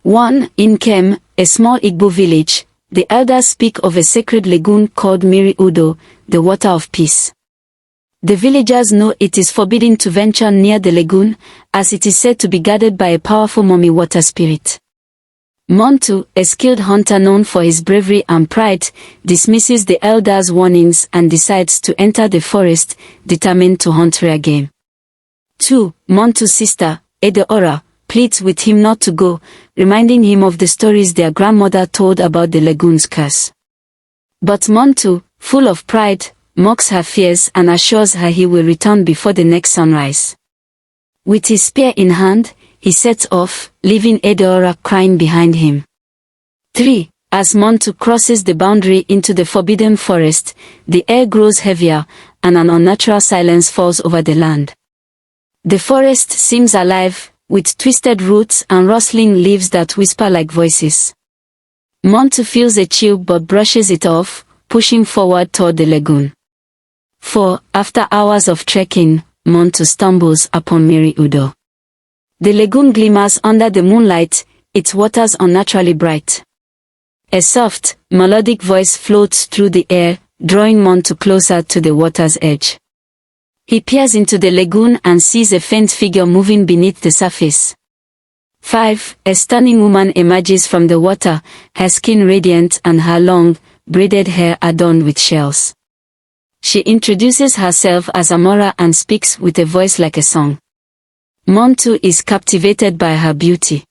1. In Kem, a small Igbo village, the elders speak of a sacred lagoon called Miri Udo, the water of peace. The villagers know it is forbidden to venture near the lagoon, as it is said to be guarded by a powerful mummy water spirit. Montu, a skilled hunter known for his bravery and pride, dismisses the elders' warnings and decides to enter the forest, determined to hunt rare game. 2. Montu's sister, Edeora, pleads with him not to go, reminding him of the stories their grandmother told about the lagoon's curse. But Montu, full of pride, mocks her fears and assures her he will return before the next sunrise. With his spear in hand, he sets off, leaving Edeora crying behind him. 3. As Montu crosses the boundary into the forbidden forest, the air grows heavier, and an unnatural silence falls over the land. The forest seems alive, with twisted roots and rustling leaves that whisper like voices. Montu feels a chill but brushes it off, pushing forward toward the lagoon. 4. After hours of trekking, Montu stumbles upon Miri Udo. The lagoon glimmers under the moonlight, its waters unnaturally bright. A soft, melodic voice floats through the air, drawing Montu closer to the water's edge. He peers into the lagoon and sees a faint figure moving beneath the surface. 5. A stunning woman emerges from the water, her skin radiant and her long, braided hair adorned with shells. She introduces herself as Amora and speaks with a voice like a song. Montu is captivated by her beauty.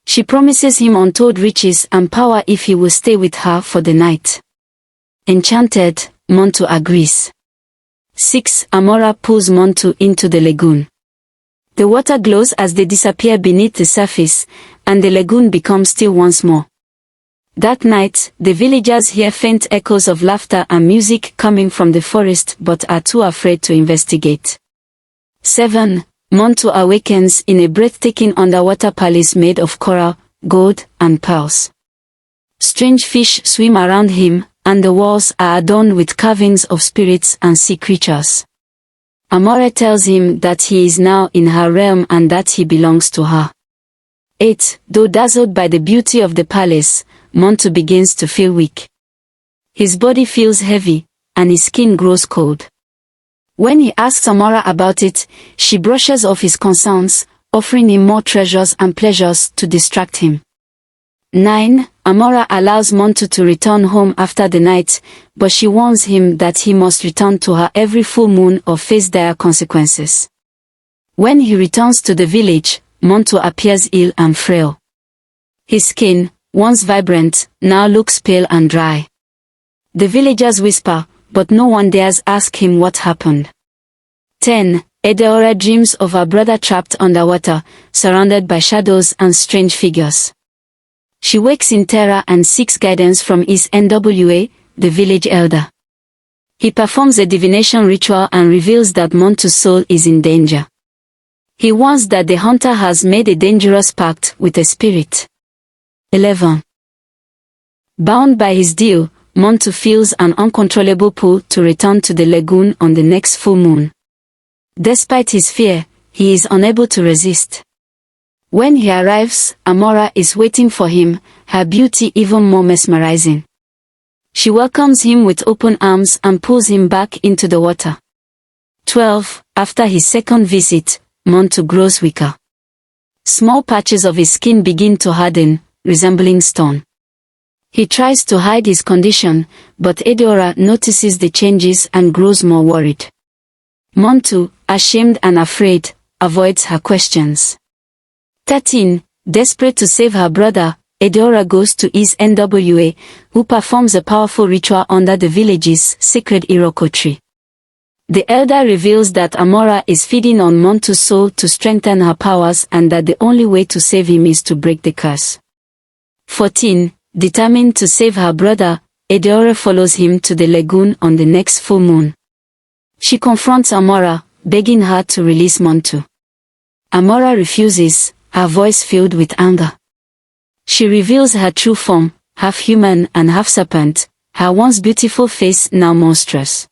She promises him untold riches and power if he will stay with her for the night. Enchanted, Montu agrees. 6. Amora pulls Montu into the lagoon. The water glows as they disappear beneath the surface, and the lagoon becomes still once more. That night, the villagers hear faint echoes of laughter and music coming from the forest but are too afraid to investigate. 7. Montu awakens in a breathtaking underwater palace made of coral, gold, and pearls. Strange fish swim around him, and the walls are adorned with carvings of spirits and sea creatures. Amore tells him that he is now in her realm and that he belongs to her. 8. Though dazzled by the beauty of the palace, Montu begins to feel weak. His body feels heavy, and his skin grows cold. When he asks Amora about it, she brushes off his concerns, offering him more treasures and pleasures to distract him. 9. Amora allows Montu to return home after the night, but she warns him that he must return to her every full moon or face dire consequences. When he returns to the village, Montu appears ill and frail. His skin, once vibrant, now looks pale and dry. The villagers whisper, but no one dares ask him what happened. 10. Edeora dreams of her brother trapped underwater, surrounded by shadows and strange figures. She wakes in terror and seeks guidance from his NWA, the village elder. He performs a divination ritual and reveals that Montu's soul is in danger. He warns that the hunter has made a dangerous pact with a spirit. 11. Bound by his deal, Montu feels an uncontrollable pull to return to the lagoon on the next full moon. Despite his fear, he is unable to resist. When he arrives, Amora is waiting for him, her beauty even more mesmerizing. She welcomes him with open arms and pulls him back into the water. 12. After his second visit, Montu grows weaker. Small patches of his skin begin to harden, resembling stone. He tries to hide his condition, but Edeora notices the changes and grows more worried. Montu, ashamed and afraid, avoids her questions. 13. Desperate to save her brother, Edeora goes to his NWA, who performs a powerful ritual under the village's sacred Iroko tree. The elder reveals that Amora is feeding on Montu's soul to strengthen her powers and that the only way to save him is to break the curse. 14. Determined to save her brother, Edeora follows him to the lagoon on the next full moon. She confronts Amora, begging her to release Montu. Amora refuses, her voice filled with anger. She reveals her true form, half human and half serpent, her once beautiful face now monstrous.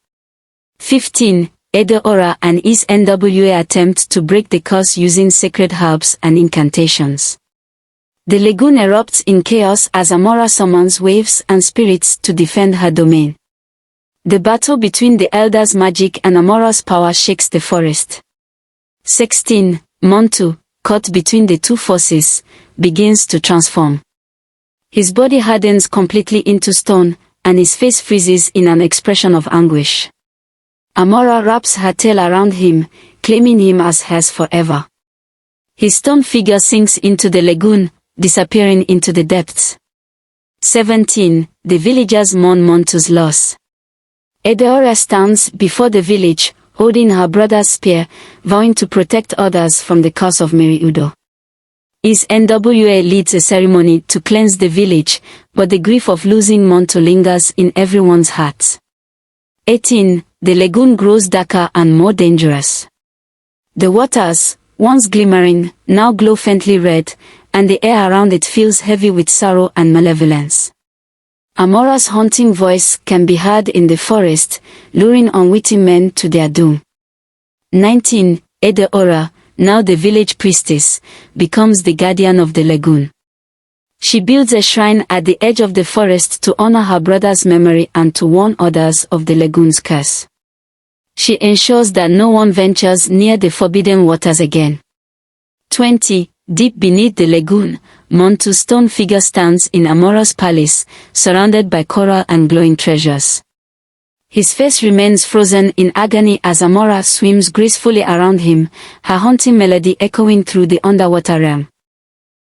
15. Edeora and his NWA attempt to break the curse using sacred herbs and incantations. The lagoon erupts in chaos as Amora summons waves and spirits to defend her domain. The battle between the Elder's magic and Amora's power shakes the forest. 16. Montu, caught between the two forces, begins to transform. His body hardens completely into stone, and his face freezes in an expression of anguish. Amora wraps her tail around him, claiming him as hers forever. His stone figure sinks into the lagoon, disappearing into the depths. 17. The villagers mourn Montu's loss. Edeora stands before the village, holding her brother's spear, vowing to protect others from the curse of Meriudo. His NWA leads a ceremony to cleanse the village, but the grief of losing Montu lingers in everyone's hearts. 18. The lagoon grows darker and more dangerous. The waters, once glimmering, now glow faintly red, and the air around it feels heavy with sorrow and malevolence. Amora's haunting voice can be heard in the forest, luring unwitting men to their doom. 19. Edeora, now the village priestess, becomes the guardian of the lagoon. She builds a shrine at the edge of the forest to honor her brother's memory and to warn others of the lagoon's curse. She ensures that no one ventures near the forbidden waters again. 20. Deep beneath the lagoon, Montu's stone figure stands in Amora's palace, surrounded by coral and glowing treasures. His face remains frozen in agony as Amora swims gracefully around him, her haunting melody echoing through the underwater realm.